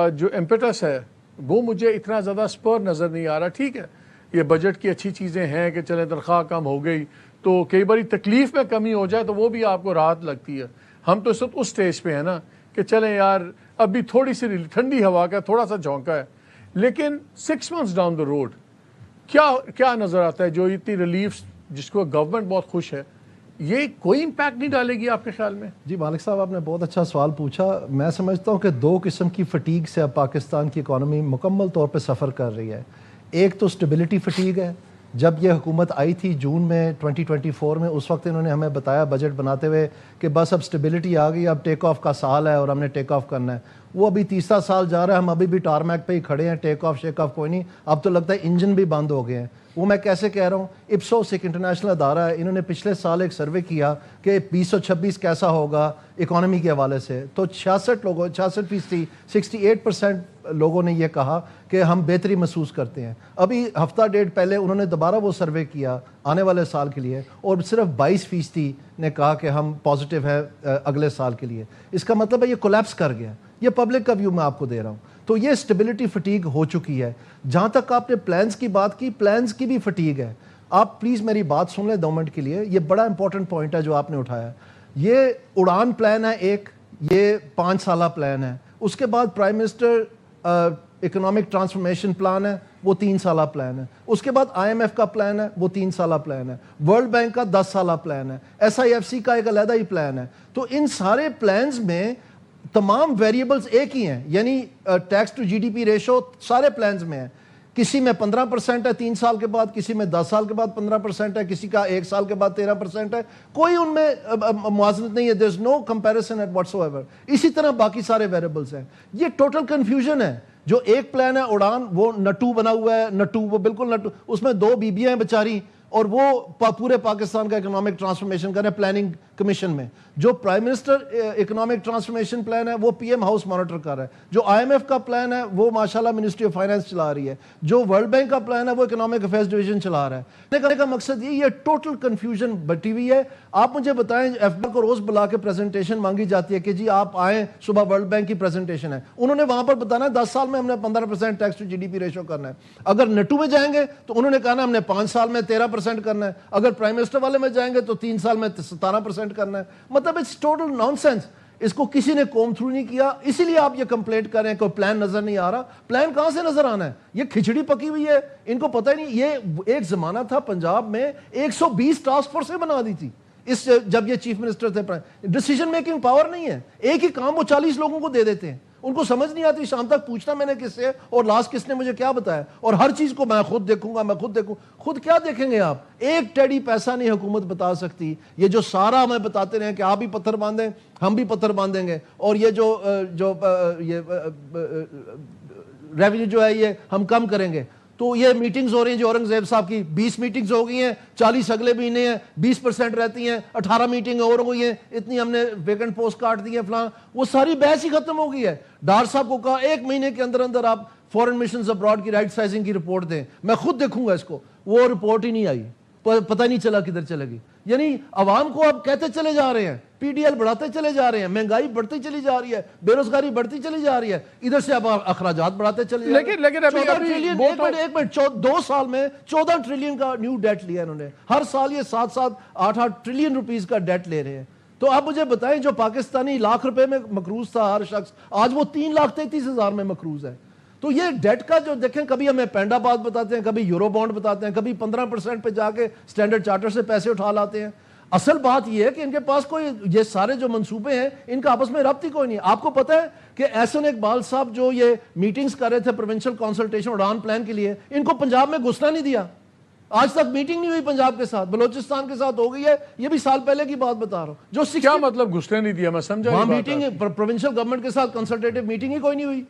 جو امپیٹس ہے وہ مجھے اتنا زیادہ سپر نظر نہیں آ رہا. ٹھیک ہے، یہ بجٹ کی اچھی چیزیں ہیں کہ چلیں تنخواہ کم ہو گئی تو کئی باری تکلیف میں کمی ہو جائے تو وہ بھی آپ کو راحت لگتی ہے. ہم تو اس وقت اس سٹیج پہ ہیں نا کہ چلیں یار ابھی تھوڑی سی ٹھنڈی ہوا کا تھوڑا سا جھونکا ہے، لیکن 6 months ڈاؤن دا روڈ کیا نظر آتا ہے جو اتنی ریلیف جس کو گورنمنٹ بہت خوش ہے، یہ کوئی امپیکٹ نہیں ڈالے گی آپ کے خیال میں؟ جی مالک صاحب، آپ نے بہت اچھا سوال پوچھا. میں سمجھتا ہوں کہ 2 قسم کی فٹیگ سے اب پاکستان کی اکانومی مکمل طور پہ سفر کر رہی ہے. ایک تو اسٹیبلٹی فٹیگ ہے. جب یہ حکومت آئی تھی جون میں 2024 میں، اس وقت انہوں نے ہمیں بتایا بجٹ بناتے ہوئے کہ بس اب اسٹیبلٹی آ گئی، اب ٹیک آف کا سال ہے اور ہم نے ٹیک آف کرنا ہے. وہ ابھی تیسرا سال جا رہا ہے، ہم ابھی بھی ٹارمیک پہ ہی کھڑے ہیں، ٹیک آف شیک آف کوئی نہیں. اب تو لگتا ہے انجن بھی بند ہو گئے ہیں. وہ میں کیسے کہہ رہا ہوں، اپسوس ایک انٹرنیشنل ادارہ ہے، انہوں نے پچھلے سال ایک سروے کیا کہ 2026 کیسا ہوگا اکانومی کے حوالے سے، تو 66% 68% لوگوں نے یہ کہا کہ ہم بہتری محسوس کرتے ہیں. ابھی ہفتہ ڈیڑھ پہلے انہوں نے دوبارہ وہ سروے کیا آنے والے سال کے لیے، اور صرف 22% نے کہا کہ ہم پازیٹیو ہے اگلے سال کے لیے. اس کا مطلب ہے یہ کولیپس کر گیا. یہ پبلک کا ویو میں آپ کو دے رہا ہوں. تو یہ اسٹیبلٹی فٹیگ ہو چکی ہے. جہاں تک آپ نے پلانز کی بات کی، پلانز کی بھی فٹیگ ہے. آپ پلیز میری بات سن لیں 2 منٹ کے لیے. یہ بڑا امپورٹنٹ پوائنٹ ہے جو آپ نے اٹھایا. یہ اڑان پلان ہے ایک، یہ 5 سالہ پلان ہے. اس کے بعد prime minister economic transformation plan ہے، وہ 3 سالہ پلان ہے. اس کے بعد آئی ایم ایف کا پلان ہے، وہ 3 سالہ پلان ہے. ورلڈ بینک کا 10 سالہ پلان ہے. SIFC کا ایک علیحدہ ہی پلان ہے. تو ان سارے پلانز میں تمام ویریبلز ایک ہی ہیں، یعنی ٹیکس ٹو GDP ریشو سارے پلانز میں ہے. کسی میں 15% ہے 3 سال کے بعد، کسی میں 10 سال کے بعد 15% ہے، کسی کا 1 سال کے بعد 13% ہے. کوئی ان میں موازنت نہیں ہے. there is no comparison at whatsoever. اسی طرح باقی سارے ویریبلز ہیں. یہ ٹوٹل کنفیوژن ہے. جو ایک پلان ہے اڑان، وہ نٹو بنا ہوا ہے. نٹو وہ بالکل نٹو، اس میں 2 بیبیاں ہیں بیچاری، اور وہ پورے پاکستان کا اکنامک ٹرانسفارمیشن کر رہے ہیں پلاننگ کمیشن میں. جو prime minister economic transformation plan ہے وہ PM ہاؤس مانیٹر کر رہا ہے. جو IMF کا پلان ہے وہ ماشاءاللہ منسٹری آف فائنانس چلا رہی ہے. جو ورلڈ بینک کا پلان ہے وہ اکنامک افیئرز ڈویژن چلا رہا ہے. کہنے کا مقصد یہ ٹوٹل کنفیوژن بٹی ہوئی ہے. آپ مجھے بتائیں، FBR کو روز بلا کے پریزنٹیشن مانگی جاتی ہے کہ جی آپ آئیں، صبح ورلڈ بینک کی پریزنٹیشن ہے. انہوں نے وہاں پر بتانا ہے 10 سال میں ہم نے 15% ٹیکس ٹو GDP ریشو کرنا ہے. اگر نٹو میں جائیں گے تو انہوں نے کہا نا ہم نے 5 سال میں 13% کرنا ہے. اگر پرائم منسٹر والے میں جائیں گے تو 3 سال میں 17% کرنا ہے. مطلب اٹس ٹوٹل نان سینس. اس کو کسی نے کوم تھرو نہیں کیا. اسی لیے آپ یہ کمپلینٹ کر رہے ہیں کہ پلان نظر نہیں آ رہا. پلان کہاں سے نظر آنا ہے؟ یہ کھچڑی پکی ہوئی ہے، ان کو پتہ ہی نہیں. یہ ایک زمانہ تھا پنجاب میں 120 ٹاسک فورسیں بنا دی تھی جب یہ چیف منسٹر تھے. ڈیسیجن میکنگ پاور نہیں ہے. ایک ہی کام وہ 40 لوگوں کو دے دیتے ہیں. ان کو سمجھ نہیں آتی شام تک پوچھنا میں نے کس سے اور لاسٹ کس نے مجھے کیا بتایا, اور ہر چیز کو میں خود دیکھوں گا, میں خود دیکھوں. خود کیا دیکھیں گے آپ؟ ایک ٹیڑی پیسہ نہیں حکومت بتا سکتی. یہ جو سارا ہمیں بتاتے رہے کہ آپ بھی پتھر باندھیں, ہم بھی پتھر باندھیں گے, اور یہ جو ریونیو جو ہے یہ ہم کم کریں گے. تو یہ میٹنگز ہو رہی ہیں جو اورنگزیب صاحب کی 20 میٹنگز ہو گئی ہیں, 40 اگلے مہینے ہیں, 20% رہتی ہیں, 18 میٹنگ اور ہوئی ہیں, اتنی ہم نے ویکنٹ پوسٹ کاٹ دی ہیں فلاں, وہ ساری بحث ہی ختم ہو گئی ہے. ڈار صاحب کو کہا 1 مہینے کے اندر اندر آپ فورن مشنز ابراڈ کی رائٹ سائزنگ کی رپورٹ دیں, میں خود دیکھوں گا اس کو. وہ رپورٹ ہی نہیں آئی, پتہ نہیں چلا کدھر چلے گی. یعنی عوام کو اب کہتے چلے جا رہے ہیں, پی ڈی ایل بڑھاتے چلے جا رہے ہیں, مہنگائی بڑھتی چلی جا رہی ہے, بے روزگاری بڑھتی چلی جا رہی ہے, ادھر سے اب اخراجات بڑھاتے چلے جا رہے ہیں. لیکن ابھی 14 ٹریلین, ایک منٹ 2 سال میں 14 ٹریلین کا نیو ڈیٹ لیا انہوں نے. ہر سال یہ 7-8 ٹریلین روپیز کا ڈیٹ لے رہے ہیں. تو آپ مجھے بتائیں جو پاکستانی ₹1,00,000 میں مقروض تھا ہر شخص, آج وہ 3,33,000 میں مقروض ہے. تو یہ ڈیٹ کا جو دیکھیں, کبھی ہمیں پینڈا بات بتاتے ہیں, کبھی یورو بانڈ بتاتے ہیں, کبھی 15% پہ جا کے اسٹینڈرڈ چارٹر سے پیسے اٹھا لاتے ہیں. اصل بات یہ ہے کہ ان کے پاس کوئی, یہ سارے جو منصوبے ہیں ان کا آپس میں ربط ہی کوئی نہیں. آپ کو پتہ ہے کہ احسن اقبال صاحب جو یہ میٹنگز کر رہے تھے پروونشل کنسلٹیشن اڑان پلان کے لیے, ان کو پنجاب میں گھسنا نہیں دیا. آج تک میٹنگ نہیں ہوئی پنجاب کے ساتھ, بلوچستان کے ساتھ ہو گئی ہے, یہ بھی سال پہلے کی بات بتا رہا ہوں. جو کیا مطلب گھسنے نہیں دیا, میں سمجھا وہاں نہیں میٹنگ پروونشل گورنمنٹ کے ساتھ کنسلٹیٹو میٹنگ ہی کوئی نہیں ہوئی.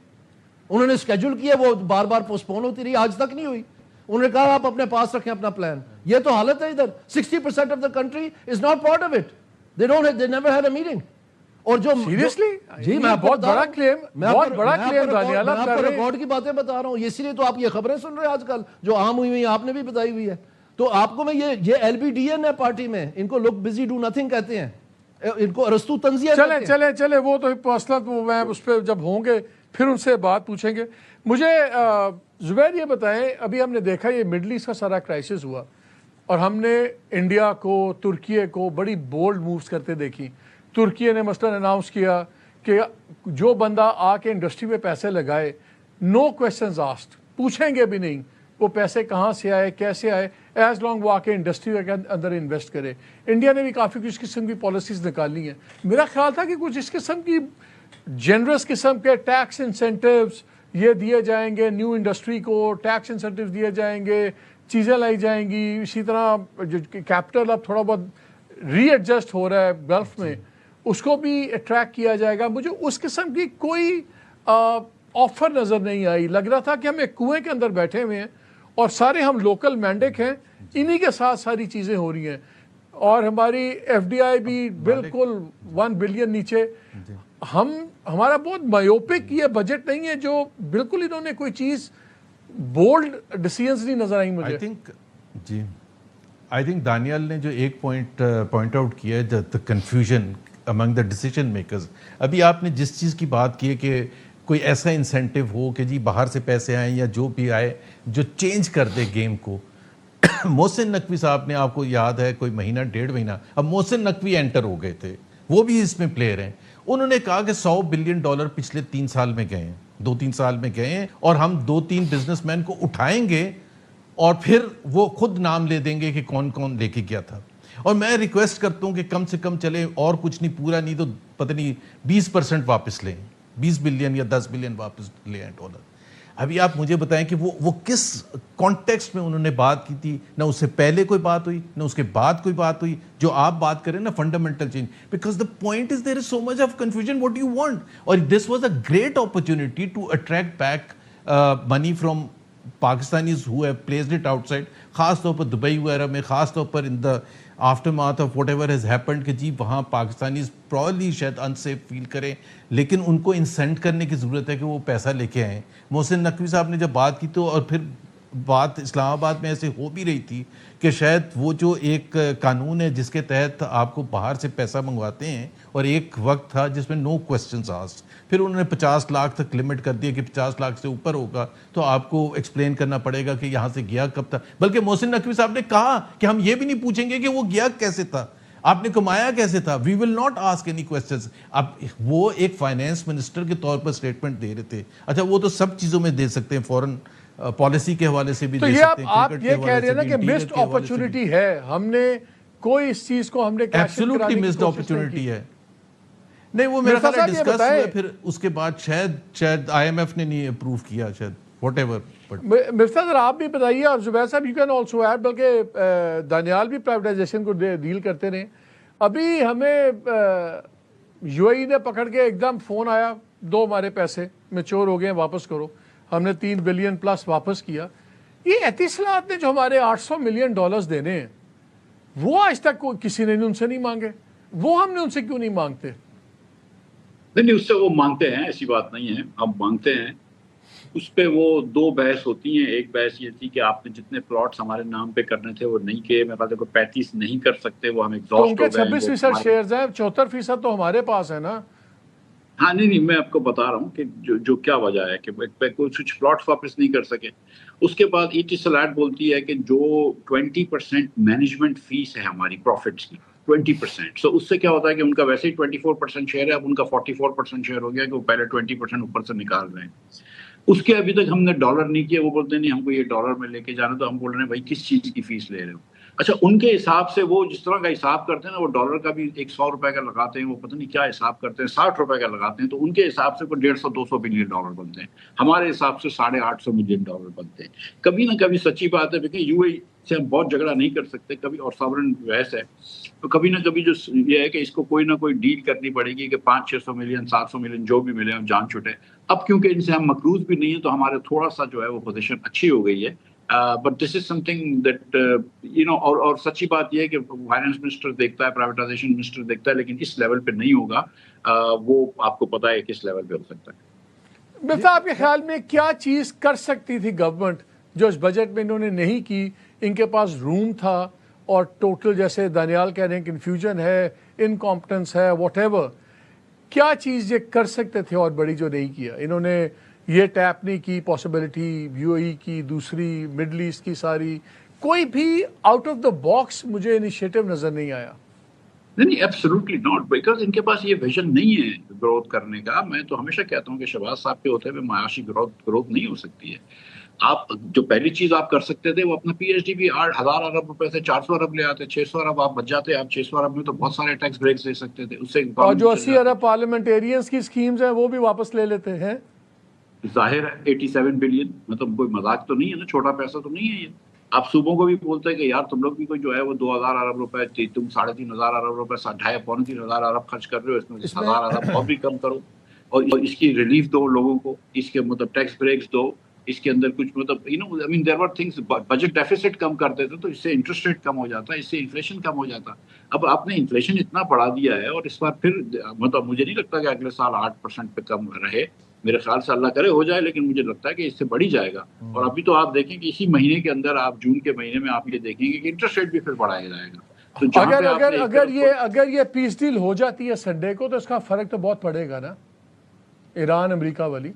انہوں نے اسکیڈول کیا, وہ بار بار پوسٹ پون ہوتی رہی, آج تک نہیں ہوئی. انہوں نے کہا آپ اپنے پاس رکھیں اپنا پلان. یہ تو حالت ہے ادھر. 60% of the country is not part of it. They never had a meeting. اور جو سیریسلی جی میں بہت بڑا کلیم, بہت بڑا کلیم دانیال آپ کر رہے ہیں. ریکارڈ کی باتیں بتا رہا ہوں, اسی لیے تو آپ یہ خبریں سن رہے ہیں آج کل جو عام ہوئی ہوئی, آپ نے بھی بتائی ہوئی ہے. تو آپ کو میں یہ LBDN ہے پارٹی میں, ان کو لوگ بزی ڈو نتھنگ کہتے ہیں, ان کو ارسطو تنزیہ کہتے ہیں. چلے وہ تو پرسنل, میں اس پہ جب ہوں گے پھر ان سے بات پوچھیں گے. مجھے زبیر یہ بتائیں, ابھی ہم نے دیکھا یہ مڈل ایسٹ کا سارا کرائسس ہوا اور ہم نے انڈیا کو, ترکیے کو بڑی بولڈ مووز کرتے دیکھی. ترکیے نے مثلا اناؤنس کیا کہ جو بندہ آ کے انڈسٹری میں پیسے لگائے, نو کویسچنز آسکڈ, پوچھیں گے بھی نہیں وہ پیسے کہاں سے آئے, کیسے آئے, ایز لانگ وہ آ کے انڈسٹری کے اندر انویسٹ کرے. انڈیا نے بھی کافی کچھ قسم کی پالیسیز نکالی ہیں. میرا خیال تھا کہ کچھ اس قسم کی جنرس قسم کے ٹیکس انسینٹیوز یہ دیے جائیں گے, نیو انڈسٹری کو ٹیکس انسینٹیوز دیے جائیں گے, چیزیں لائی جائیں گی. اسی طرح جو کیپٹل اب تھوڑا بہت ری ایڈجسٹ ہو رہا ہے گلف میں, اس کو بھی اٹریکٹ کیا جائے گا. مجھے اس قسم کی کوئی آفر نظر نہیں آئی. لگ رہا تھا کہ ہم ایک کنویں کے اندر بیٹھے ہوئے ہیں اور سارے ہم لوکل مینڈک ہیں, انہی کے ساتھ ساری چیزیں ہو رہی ہیں, اور ہماری FDI بھی بالکل 1 بلین نیچے. ہمارا بہت مایوپک یہ بجٹ نہیں ہے جو بالکل انہوں نے کوئی چیز بولڈ ڈیسیژنز نہیں نظر آئی مجھے. آئی تھنک دانیال نے جو ایک پوائنٹ آؤٹ کیا ہے, the confusion among the decision makers. ابھی آپ نے جس چیز کی بات کی ہے کہ کوئی ایسا انسینٹیو ہو کہ جی باہر سے پیسے آئیں یا جو بھی آئے جو چینج کر دے گیم کو. محسن نقوی صاحب نے, آپ کو یاد ہے کوئی مہینہ 1.5 مہینہ, اب محسن نقوی انٹر ہو گئے تھے, وہ بھی اس میں پلیئر ہیں. انہوں نے کہا کہ $100 بلین پچھلے 3 سال میں گئے ہیں, 2-3 سال میں گئے ہیں, اور ہم 2-3 بزنس مین کو اٹھائیں گے اور پھر وہ خود نام لے دیں گے کہ کون کون لے کے گیا تھا. اور میں ریکویسٹ کرتا ہوں کہ کم سے کم چلے, اور کچھ نہیں, پورا نہیں تو پتہ نہیں 20% واپس لیں, 20 بلین یا 10 بلین واپس لیں ڈالر. ابھی آپ مجھے بتائیں کہ وہ کس کانٹیکسٹ میں انہوں نے بات کی تھی. نہ اس سے پہلے کوئی بات ہوئی, نہ اس کے بعد کوئی بات ہوئی. جو آپ بات کریں نا fundamental change, because the point is there is so much of confusion what you want. اور this was a great opportunity to attract back money from Pakistanis who have placed it outside, خاص طور پر دبئی وغیرہ میں, خاص طور پر in the aftermath of whatever has happened, کہ جی وہاں پاکستانیز پرابلی شاید انسیف فیل کریں, لیکن ان کو انسینٹ کرنے کی ضرورت ہے کہ وہ پیسہ لے کے آئیں. محسن نقوی صاحب نے جب بات کی تو, اور پھر بات اسلام آباد میں ایسے ہو بھی رہی تھی کہ شاید وہ جو ایک قانون ہے جس کے تحت آپ کو باہر سے پیسہ منگواتے ہیں, اور ایک وقت تھا جس میں نو کوسچنز آسکڈ, پھر انہوں نے 50 لاکھ تک لمٹ کر دیا کہ 50 لاکھ سے اوپر ہوگا تو آپ کو ایکسپلین کرنا پڑے گا کہ یہاں سے گیا کب تھا. بلکہ محسن نقوی صاحب نے کہا کہ ہم یہ بھی نہیں پوچھیں گے کہ وہ گیا کیسے تھا, آپ نے کمایا کیسے تھا, we will not ask any questions. اب وہ ایک فائنینس منسٹر کے طور پر اسٹیٹمنٹ دے رہے تھے. اچھا وہ تو سب چیزوں میں دے سکتے ہیں, فورن پالیسی کے حوالے سے بھی دے سکتے ہیں, آپ یہ کہہ رہے ہیں نا کہ مسڈ اپرچونٹی ہے, ہم نے کوئی اس چیز کو ہم نے ایبسولوٹلی مسڈ اپرچونٹی ہے. نہیں وہ میرا مرزا خیال ہے صاحب یہ ڈسکس بتائیں، ہوئے، پھر اس کے بعد شاید آئی ایم ایف نے نہیں اپروو کیا، شاید واٹ ایور. مرزا ذرا آپ بھی بتائیے، اور زبیر صاحب یو کین آلسو ایڈ، بلکہ دانیال بھی پرائیویٹائزیشن کو ڈیل کرتے رہے. ابھی ہمیں یو اے ای نے پکڑ کے ایک دم فون آیا، دو ہمارے پیسے میچور ہو گئے ہیں، واپس کرو. ہم نے $3 بلین پلس واپس کیا. یہ اتصالات نے جو ہمارے $800 ملین دینے ہیں، وہ آج تک کسی نے ان سے نہیں مانگے. وہ ہم نے ان سے کیوں نہیں مانگتے؟ نہیں اس سے وہ مانگتے ہیں، ایسی بات نہیں ہے، ہم مانگتے ہیں. اس پہ وہ دو بحث ہوتی ہیں. ایک بحث یہ تھی کہ آپ نے جتنے پلاٹس ہمارے نام پہ کرنے تھے وہ نہیں کیے. میرے خیال ہے 35 نہیں کر سکتے، وہ ہم تو ان ایگزاسٹ کے ہو گئے ہیں. 26% شیئرز ہیں، 74% تو ہمارے پاس ہے نا. ہاں نہیں میں آپ کو بتا رہا ہوں کہ جو کیا وجہ ہے کہ کچھ پلاٹس واپس نہیں کر سکے. اس کے بعد ایٹیسلاٹ بولتی ہے کہ جو 20% مینجمنٹ فیس ہے ہماری پروفٹس کی 20%، سو اس سے کیا ہوتا ہے کہ ان کا ویسے ہی 24% شیئر ہے، اب ان کا 44% شیئر ہو گیا کہ وہ پہلے 20% اوپر سے نکال رہے ہیں. اس کے ابھی تک ہم نے ڈالر نہیں کیا. وہ بولتے ہیں نہیں ہم کو یہ ڈالر میں لے کے جانا، تو ہم بول رہے ہیں بھائی کس چیز کی فیس لے رہے ہو. اچھا ان کے حساب سے وہ جس طرح کا حساب کرتے ہیں نا، وہ ڈالر کا بھی $100 کا لگاتے ہیں، وہ پتہ نہیں کیا حساب کرتے ہیں، $60 کا لگاتے ہیں. تو ان کے حساب سے کوئی $150-200 بلین بنتے ہیں، ہمارے حساب سے $850 ملین بنتے ہیں. کبھی نہ کبھی سچی بات ہے دیکھیں، یو اے سے ہم بہت جھگڑا نہیں کر سکتے کبھی، اور ساورن بحث ہے، تو کبھی نہ کبھی جو یہ ہے کہ اس کو کوئی نہ کوئی ڈیل کرنی پڑے گی کہ 500-600 ملین 700 ملین جو بھی ملے ہم جان چھٹے. اب کیونکہ ان سے ہم مقروض بھی نہیں ہیں تو ہمارے تھوڑا سا جو ہے وہ پوزیشن اچھی ہو گئی ہے. But this is some thing that اور سچی بات یہ ہے کہ فائنانس منسٹر دیکھتا ہے، پرائیویٹائزیشن منسٹر دیکھتا ہے، لیکن اس لیول پہ نہیں ہوگا. وہ آپ کو پتا ہے کس لیول پہ ہو سکتا ہے. مرزا آپ کے خیال میں کیا چیز کر سکتی تھی گورنمنٹ جو اس بجٹ میں انہوں نے نہیں کی؟ ان کے پاس روم تھا اور ٹوٹل جیسے دانیال کہہ رہے ہیں کنفیوژن ہے، انکمپٹنس ہے، واٹ ایور. کیا چیز یہ کر سکتے تھے اور بڑی جو نہیں کیا انہوں نے؟ یہ ٹیپ نہیں کی پاسبلٹی یو اے ای کی، دوسری مڈل ایسٹ کی، ساری کوئی بھی آؤٹ آف دا باکس مجھے انیشیٹو نظر نہیں آیا. نہیں ایبسولوٹلی ناٹ، بیکاز ان کے پاس یہ ویژن نہیں ہے گروتھ کرنے کا. میں تو ہمیشہ کہتا ہوں کہ شہباز صاحب کے ہوتے ہوئے معاشی گروتھ نہیں ہو سکتی ہے. آپ جو پہلی چیز آپ کر سکتے تھے وہ اپنا پی ایچ ڈی بھی 1000 ارب روپے سے 400 ارب لے آتے، 600 ارب آپ بچ جاتے. آپ 600 ارب میں تو بہت سارے ٹیکس بریکس دے سکتے تھے، اس سے اور جو 80 ارب پارلیمنٹیرینز کی اسکیمز ہیں وہ بھی واپس لے لیتے ہیں. ظاہر ہے 87 بلین مطلب کوئی مذاق تو نہیں ہے نا، چھوٹا پیسہ تو نہیں ہے یہ. آپ صوبوں کو بھی بولتے ہیں کہ یار تم لوگ بھی کوئی جو ہے وہ 2000 ارب روپے، تم 3500 ارب روپے، 2.5-3 ارب خرچ کر رہے ہو، اس میں 1000 ارب اور بھی کم کرو اور اس کی ریلیف دو لوگوں کو، اس کے مطلب ٹیکس بریکس دو، اس کے اندر کچھ مطلب دیر ور تھنگس. بجٹ ڈیفیسٹ کم کرتے تھے تو اس سے انٹرسٹ ریٹ کم ہو جاتا ہے، اس سے انفلیشن کم ہو جاتا. اب آپ نے انفلیشن اتنا بڑھا دیا ہے، اور اس بار پھر مطلب مجھے نہیں لگتا کہ اگلے سال 8% پہ کم رہے. میرے خیال سے اللہ کرے ہو جائے، لیکن مجھے لگتا ہے کہ اس سے بڑھ ہی جائے گا. اور ابھی تو آپ دیکھیں کہ اسی مہینے کے اندر، آپ جون کے مہینے میں آپ یہ دیکھیں گے کہ انٹرسٹ ریٹ بھی پھر بڑھایا جائے گا. تو اگر یہ پیس ڈیل ہو جاتی ہے سنڈے کو تو اس کا فرق تو بہت پڑے گا نا، ایران امریکہ والی.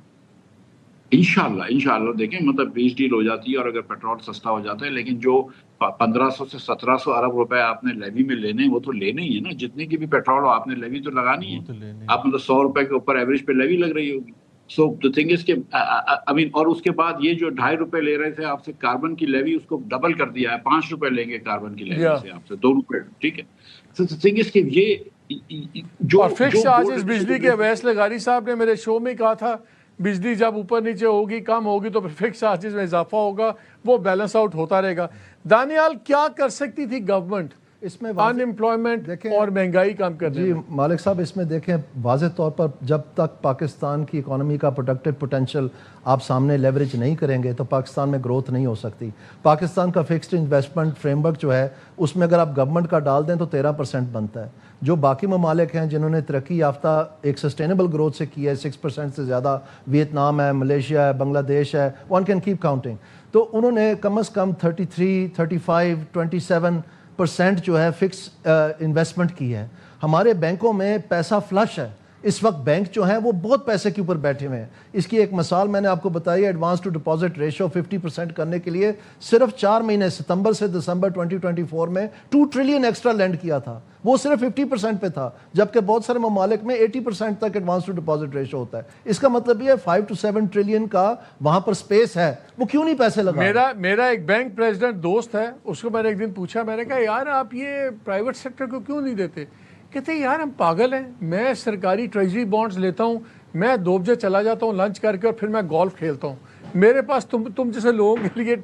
انشاءاللہ دیکھیں مطلب پیس ڈیل ہو جاتی ہے اور اگر پیٹرول سستا ہو جاتا ہے، لیکن جو 1500 سے 1700 ارب روپے آپ نے لیوی میں لینے ہیں وہ تو لینے ہی ہے نا. جتنے کی بھی پیٹرول ہو آپ نے لیوی تو لگانی ہے. آپ مطلب 100 روپے کے اوپر ایوریج پہ لیوی لگ رہی ہوگی. سو دا تھنگ از کہ اور اس کے بعد یہ جو 2.5 روپے لے رہے تھے آپ سے کاربن کی لیوی، اس کو ڈبل کر دیا ہے، 5 روپے لیں گے کاربن کی لیوی سے آپ سے 2 روپے. ٹھیک ہے. سو دا تھنگ از کہ یہ اور فکس چارجز بجلی کے ویس لغاری صاحب نے میرے شو میں کہا تھا بجلی جب اوپر نیچے ہوگی، کم ہوگی تو پھر فکس چارجز میں اضافہ ہوگا، وہ بیلنس آؤٹ ہوتا رہے گا. دانیال کیا کر سکتی تھی گورنمنٹ اس میں ان امپلائمنٹ اور مہنگائی کم کرنے جی میں؟ مالک صاحب اس میں دیکھیں واضح طور پر جب تک پاکستان کی اکانومی کا پروڈکٹیو پوٹینشیل آپ سامنے لیوریج نہیں کریں گے تو پاکستان میں گروتھ نہیں ہو سکتی. پاکستان کا فکسڈ انویسٹمنٹ فریم ورک جو ہے اس میں اگر آپ گورنمنٹ کا ڈال دیں تو 13% بنتا ہے. جو باقی ممالک ہیں جنہوں نے ترقی یافتہ ایک سسٹینیبل گروتھ سے کی ہے 6% سے زیادہ، ویتنام ہے، ملیشیا ہے، بنگلہ دیش ہے، ون کین کیپ کاؤنٹنگ، تو انہوں نے کم از کم 33, 35, 27% جو ہے فکس انویسٹمنٹ کی ہے. ہمارے بینکوں میں پیسہ فلش ہے اس وقت. بینک جو ہیں وہ بہت پیسے کے اوپر بیٹھے ہوئے ہیں. اس کی ایک مثال میں نے آپ کو بتائی ہے، ایڈوانس ٹو ڈپازٹ ریشو 50% کرنے کے لیے صرف 4 مہینے ستمبر سے دسمبر 2024 میں 2 ٹریلین ایکسٹرا لینڈ کیا تھا. وہ صرف 50% پہ تھا، جبکہ بہت سارے ممالک میں 80% تک ایڈوانس ٹو ڈپازٹ ریشو ہوتا ہے. اس کا مطلب یہ 5 to 7 ٹریلین کا وہاں پر سپیس ہے، وہ کیوں نہیں پیسے لگا؟ میرا ایک بینک پریزیڈنٹ دوست ہے، اس کو میں نے ایک دن پوچھا، میں نے کہا یار آپ یہ پرائیویٹ سیکٹر کو کیوں نہیں دیتے؟ کہتے ہیں یار ہم پاگل ہیں, میں سرکاری ٹریجری بانڈز لیتا ہوں, میں 2 بجے چلا جاتا ہوں لنچ کر کے اور پھر میں گولف کھیلتا ہوں, میرے پاس تم جیسے لوگوں کے لیے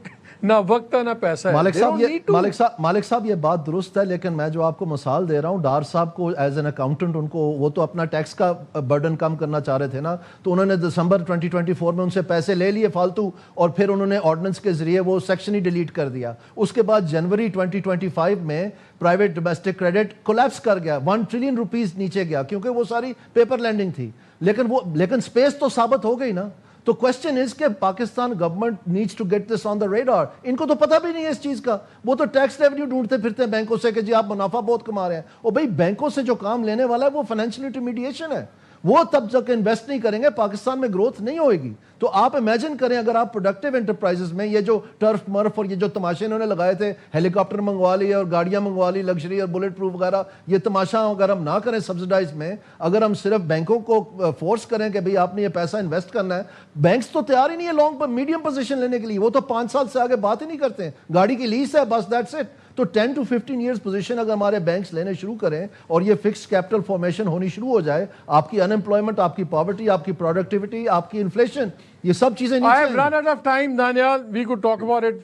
نہ وقت ہے نہ پیسہ ہے. مالک صاحب یہ بات درست ہے, لیکن میں جو آپ کو مثال دے رہا ہوں, ڈار صاحب کو ایز این اکاؤنٹنٹ ان کو وہ تو اپنا ٹیکس کا برڈن کم کرنا چاہ رہے تھے نا, تو انہوں نے دسمبر 2024 میں ان سے پیسے لے لیے فالتو, اور پھر انہوں نے آرڈیننس کے ذریعے وہ سیکشن ہی ڈیلیٹ کر دیا. اس کے بعد جنوری 2025 میں پرائیویٹ ڈومیسٹک کریڈٹ کولیپس کر گیا, 1 ٹریلین روپیز نیچے گیا, کیونکہ وہ ساری پیپر لینڈنگ تھی. لیکن سپیس تو ثابت ہو گئی نا. تو کوشچن از کہ Pakistan government needs to get this on the radar. ان کو تو پتہ بھی نہیں ہے اس چیز کا, وہ تو ٹیکس ریونیو ڈھونڈتے پھرتے ہیں بینکوں سے کہ جی آپ منافع بہت کما رہے ہیں. اور بھائی بینکوں سے جو کام لینے والا ہے وہ فائنینشیل انٹرمیڈیشن ہے, وہ تب جب کہ انویسٹ نہیں کریں گے پاکستان میں گروتھ نہیں ہوئے گی. تو آپ امیجن کریں اگر آپ پروڈکٹیو انٹرپرائزز میں یہ جو ٹرف مرف اور یہ جو تماشے انہوں نے لگائے تھے, ہیلی کاپٹر منگوا لیے اور گاڑیاں منگوا لی لگژری اور بلٹ پروف وغیرہ, یہ تماشا اگر ہم نہ کریں سبسڈائز میں, اگر ہم صرف بینکوں کو فورس کریں کہ بھئی آپ نے یہ پیسہ انویسٹ کرنا ہے, بینکس تو تیار ہی نہیں ہے لانگ میڈیم پوزیشن لینے کے لیے, وہ تو 5 سال سے آگے بات ہی نہیں کرتے ہیں, گاڑی کی لیز ہے بس, دیٹس اٹ. تو 10 to 15 ایئرز پوزیشن اگر ہمارے بینکس لینے شروع کریں اور یہ فکسڈ کیپٹل فارمیشن ہونی شروع ہو جائے, آپ کی ان امپلائمنٹ, آپ کی پاورٹی, آپ کی پروڈکٹیوٹی, آپ کی انفلیشن, یہ سب چیزیں I have run out of time, Daniyal, we could talk about it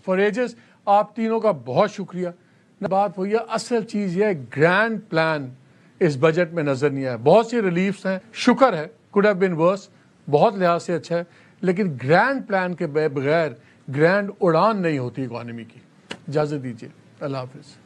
for ages. آپ تینوں کا بہت شکریہ. بات ہوئی ہے, اصل چیز یہ گرینڈ پلان اس بجٹ میں نظر نہیں آیا. بہت سی ریلیفز ہیں, شکر ہے, could have been worse, بہت لحاظ سے اچھا ہے, لیکن گرینڈ پلان کے بغیر گرینڈ اڑان نہیں ہوتی اکانومی کی. اجازت دیجیے, اللہ حافظ.